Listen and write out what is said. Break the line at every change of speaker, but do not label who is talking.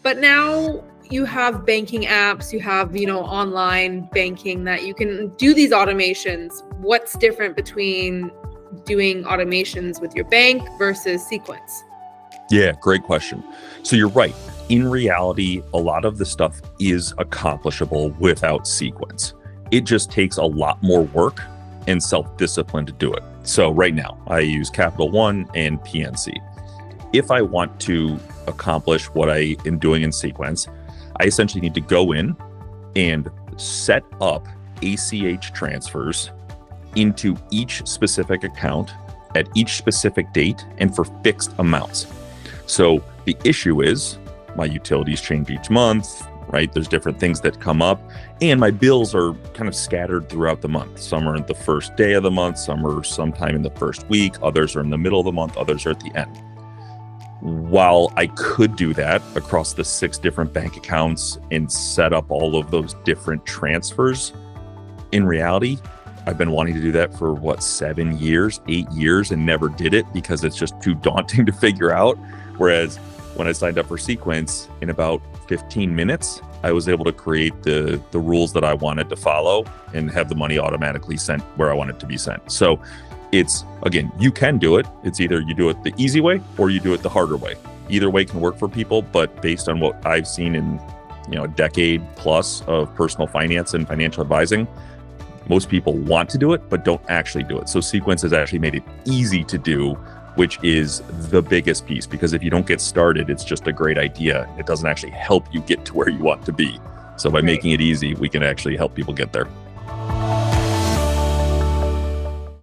But now you have banking apps, you have, online banking that you can do these automations. What's different between doing automations with your bank versus Sequence?
Yeah, great question. So you're right. In reality, a lot of the stuff is accomplishable without Sequence. It just takes a lot more work and self-discipline to do it. So right now, I use Capital One and PNC. If I want to accomplish what I am doing in Sequence, I essentially need to go in and set up ACH transfers into each specific account at each specific date and for fixed amounts. So the issue is my utilities change each month, right? There's different things that come up, and my bills are kind of scattered throughout the month. Some are at the first day of the month, some are sometime in the first week, others are in the middle of the month, others are at the end. While I could do that across the 6 different bank accounts and set up all of those different transfers, in reality, I've been wanting to do that for 7 years, 8 years, and never did it because it's just too daunting to figure out. Whereas when I signed up for Sequence, in about 15 minutes, I was able to create the rules that I wanted to follow and have the money automatically sent where I want it to be sent. So it's, again, you can do it. It's either you do it the easy way or you do it the harder way. Either way can work for people, but based on what I've seen in a decade plus of personal finance and financial advising, most people want to do it, but don't actually do it. So Sequence has actually made it easy to do, which is the biggest piece, because if you don't get started, it's just a great idea. It doesn't actually help you get to where you want to be. So by making it easy, we can actually help people get there.